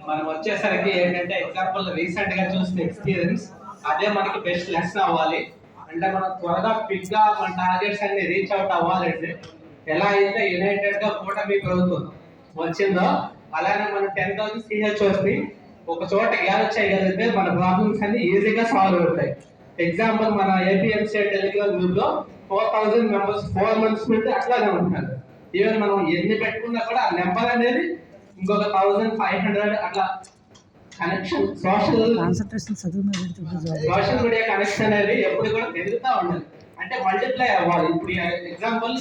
మనం వచ్చేసరికి ఏంటంటే ఎగ్జాంపుల్ రీసెంట్ గా చూసిన ఎక్స్పీరియన్స్ అదే మనకి బెస్ట్ లెసన్ అవ్వాలి. అంటే మనం త్వరగా క్విక్ గా మన టార్గెట్స్ అన్ని రీచ్ అవుట్ అవ్వాలంటే ఎలా అయితే యునైటెడ్ గా కూటమి ప్రభుత్వం వచ్చిందో అలానే మనం 10,000 CHOs ని ఒక చోట గ్యాదర్ చేయగలిగితే మన ప్రాబ్లమ్స్ అన్ని ఈజీగా సాల్వ్ అవుతాయి. ఎగ్జాంపుల్ మన APMC టెలిగ్రామ్ గ్రూప్ లో 4,000 మెంబర్స్ 4 months నుండి అట్లానే ఉంటున్నారు. ఈవెన్ మనం ఎన్ని పెట్టుకున్నా కూడా ఆ నెంబర్ అనేది ఇంకొక 1,500 అట్లా కనెక్షన్ సోషల్ మీడియా కనెక్షన్ అనేది ఎప్పుడు కూడా పెరుగుతూ ఉండాలి. అంటే మల్టిప్లై అవ్వాలి. ఇప్పుడు ఎగ్జాంపుల్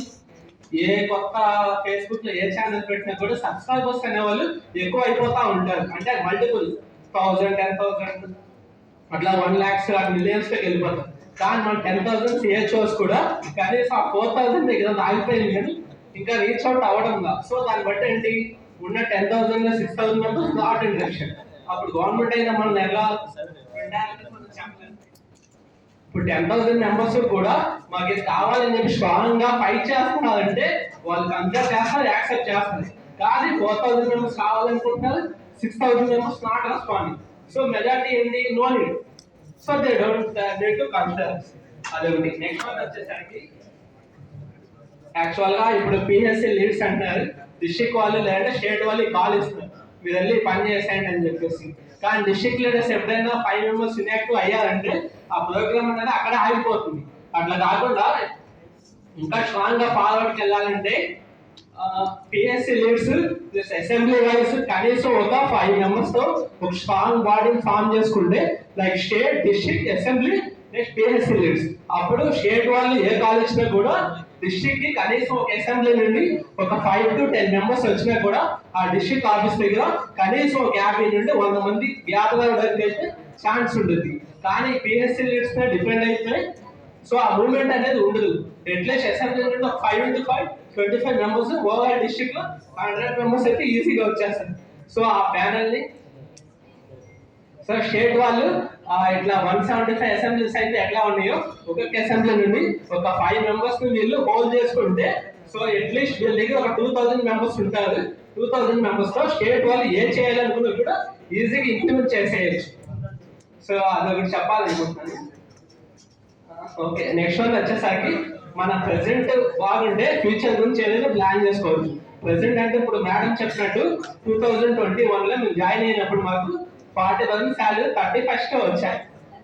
ఏ కొత్త ఫేస్బుక్ లో ఏ ఛానల్ పెట్టినా కూడా సబ్స్క్రైబర్స్ అనే వాళ్ళు ఎక్కువ అయిపోతా ఉంటారు. అంటే మల్టిపుల్ 1,000 10,000 అట్లా 1 lakhs మిలియన్స్ కి వెళ్ళిపోతారు. కానీ మన 10,000 CHOs కూడా కనీసం ఆ 4,000 దగ్గర ఆగిపోయింది కానీ ఇంకా రీచ్ అవుట్ అవ్వడం. సో దాన్ని బట్టి ఏంటి ఉన్న 10,000 లో 6,000 మెంబర్స్ నాట్ ఇంట్రెస్టెడ్. అప్పుడు గవర్నమెంట్ అయినా మనం ఎలా ఇప్పుడు 10,000 మెంబర్స్ కూడా మాకు ఇది కావాలని చెప్పి స్ట్రాంగ్ గా ఫైట్ చేస్తున్నారంటే వాళ్ళు కన్సిడర్ చేస్తారు, యాక్సెప్ట్ చేస్తారు. కానీ 4,000 మెంబర్స్ కావాలనుకుంటున్నారు, 6,000 members not responding. So majority ఏంటి no need. So they don't need to consider. అదొకటి. నెక్స్ట్ వన్ వచ్చేసరికి యాక్చువల్ గా ఇప్పుడు PHC లీడ్స్ అంటారు, డిస్ట్రిక్ట్ వాళ్ళు లేదంటే స్టేట్ వాళ్ళు కాల్ ఇస్తారు మీరు వెళ్ళి పని చేసేయండి అని చెప్పేసి. కానీ డిస్ట్రిక్ట్ లీడర్స్ ఎప్పుడైనా 5 members ఇన్యాక్టివ్ అయ్యారంటే ఆ ప్రోగ్రామ్ అనేది అక్కడ ఆగిపోతుంది. అట్లా కాకుండా ఇంకా స్ట్రాంగ్ గా ఫార్వర్డ్కి వెళ్ళాలంటే PHC leads plus assembly wise కనీసం ఒక 5 members తో ఒక స్ట్రాంగ్ బాడీని ఫామ్ చేసుకుంటే like state district assembly next PHC leads. అప్పుడు స్టేట్ వాళ్ళు ఏ కాలేజ్ లో కూడా డిస్ట్రిక్ట్ కి కనీసం ఒక అసెంబ్లీ నుండి ఒక 5 to 10 members వచ్చినా కూడా ఆ డిస్ట్రిక్ట్ ఆఫీస్ దగ్గర కనీసం ఒక 50 నుండి 100 మంది గ్యాదర్ చేసే ఛాన్స్ ఉంటుంది. కానీ PHC లీడ్స్ మీద డిపెండ్ అయితే సో ఆ మూవ్మెంట్ అనేది ఉండదు. అట్లీస్ట్ అసెంబ్లీ నుండి ఒక 5 into 5 25 members ఓవరాల్ డిస్ట్రిక్ట్ లో 100 members అయితే ఈజీగా వచ్చేస్తారు. సో ఆ ప్యానల్ ని సో స్టేట్ వాళ్ళు ఇట్లా 175 అసెంబ్లీస్ అయితే ఎట్లా ఉన్నాయో ఒక్కొక్క అసెంబ్లీ నుండి ఒక 5 members ని వీళ్ళు హోల్డ్ చేసుకుంటే సో అట్లీస్ట్ వీళ్ళ దగ్గర ఒక 2,000 members ఉంటారు. 2,000 members తో స్టేట్ వాళ్ళు ఏం చేయాలనుకున్నా కూడా ఈజీగా ఇంప్లిమెంట్ చేసేయచ్చు. సో అదొకటి చెప్పాలనుకుంటున్నాను. ఓకే, నెక్స్ట్ వన్ వచ్చేసరికి మన ప్రెసెంట్ బాగుంటే ఫ్యూచర్ గురించి ఏదైనా ప్లాన్ చేసుకోవచ్చు. ప్రెసెంట్ అంటే ఇప్పుడు మేడం చెప్పినట్టు 2021 లో మేము జాయిన్ అయినప్పుడు మాకు 40,000 శాలరీ 31st వచ్చాయి.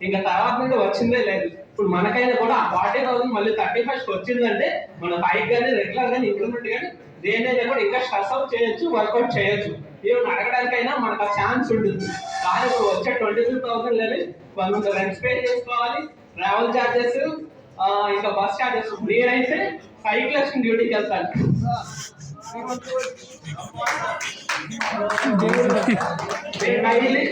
ఇంకా తర్వాత నుండి వచ్చిందే లేదు. ఇప్పుడు మనకైనా కూడా 40,000 మళ్ళీ 31st వచ్చిందంటే మన పైకి కానీ రెగ్యులర్ కానీ ఇంప్రూవ్మెంట్ కానీ దేనైనా కూడా ఇంకా స్ట్రెస్ అవుట్ చేయొచ్చు, వర్కౌట్ చేయొచ్చు. ఏమైనా అడగడానికైనా మనకు ఆ ఛాన్స్ ఉంటుంది. కానీ ఇప్పుడు వచ్చే 22,000 కొంత రెంట్స్ పే చేసుకోవాలి, ట్రావెల్ ఛార్జెస్, ఇంకా బస్ ఛార్జెస్. నేనైతే సైక్లిస్ట్ డ్యూటీకి వెళ్తాను. డైలీ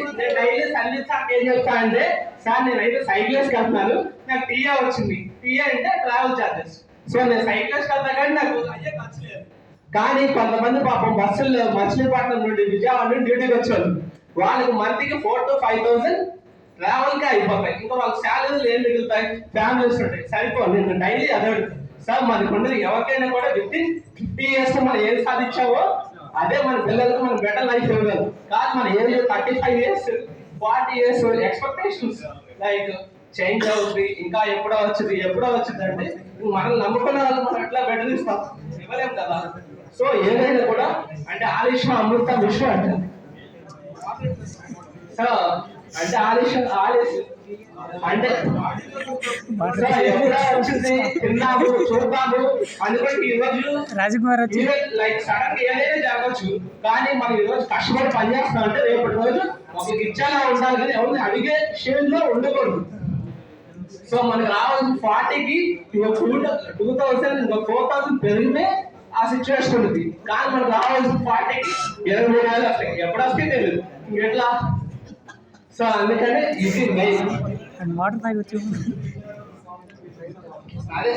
సర్వీస్ ఏం చెప్తా అంటే సార్ నేనైతే సైక్లిస్ట్ వెళ్తున్నాను, నాకు టీఏ వచ్చింది. టీఏ అంటే ట్రావెల్ ఛార్జెస్. సో నేను సైక్లిస్ట్ వెళ్తా కానీ నాకు అయ్యే ఖర్చు లేదు. కానీ కొంతమంది పాపం బస్సుల్లో మచిలీపట్నం నుండి విజయవాడ నుండి డ్యూటీకి వచ్చారు. వాళ్ళకి మంత్కి 4,000 to 5,000 ట్రావెల్ కే అయిపోతాయి. ఇంకా వాళ్ళకి శాలరీలు ఏం మిగులుతాయి, ఫ్యామిలీస్ ఉంటాయి, సరిపోదు. నేను డైలీ అదే సార్ మనకు ఉండదు. ఎవరికైనా కూడా వితిన్ 50 years మనం ఏం సాధించావో అదే మన పిల్లలకు మనం బెటర్ లైఫ్ ఇవ్వగలం. కాదు మన age 35 years 40 years expectations like change అవుతుంది. ఇంకా ఎప్పుడో వచ్చింది అంటే మనల్ని నమ్ముకున్న వాళ్ళు మనం ఎట్లా బెటర్ ఇస్తాం, ఇవ్వలేం కదా. సో ఏదైనా కూడా అంటే ఆలిష అమృత విశ్వ అంటారు. సో అంటే ఆలిష అంటే ఎప్పుడో వచ్చింది తిన్నాము చూద్దాము అనుకుంటే ఈరోజు లైక్ సడన్ ఏదైనా జరగచ్చు. కానీ మనం ఈరోజు కష్టపడి పనిచేస్తాం అంటే రేపటి రోజు ఒక ఇచ్చేలా ఉండాలి కానీ ఎవరిని అడిగే షేర్ లో ఉండకూడదు. సో మనకు రావాల్సిన 40కి 2,000 ఇంకా 4,000 పెరిగితే ఆ సిచ్యువేషన్ ఉంటుంది. కానీ మనకు రావాల్సిన 40కి 23,000 వస్తాయి. ఎప్పుడు వస్తే తెలియదు ఎట్లా. సో అందుకనే ఇది మెయిన్. వాటర్ తాగొచ్చు. అదే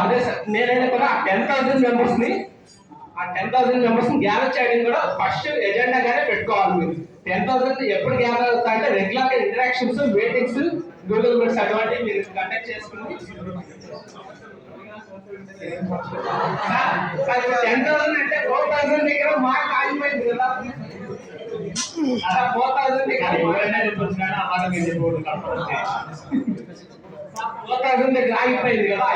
అదే సార్ నేనైనా కూడా 10,000 members ని గ్యాదర్ చేయడం కూడా ఫస్ట్ ఎజెండాగానే పెట్టుకోవాలి. మీరు 10,000 ఎప్పుడు గ్యాదర్ అవుతా అంటే regular interactions, meetings, Google Meets అటువంటివి మీరు కండక్ట్ చేసుకుని 10,000 అంటే 4,000 దగ్గర మాకు ఆగిపోయింది కదా. 4,000 దగ్గర ఆగిపోయింది కదా.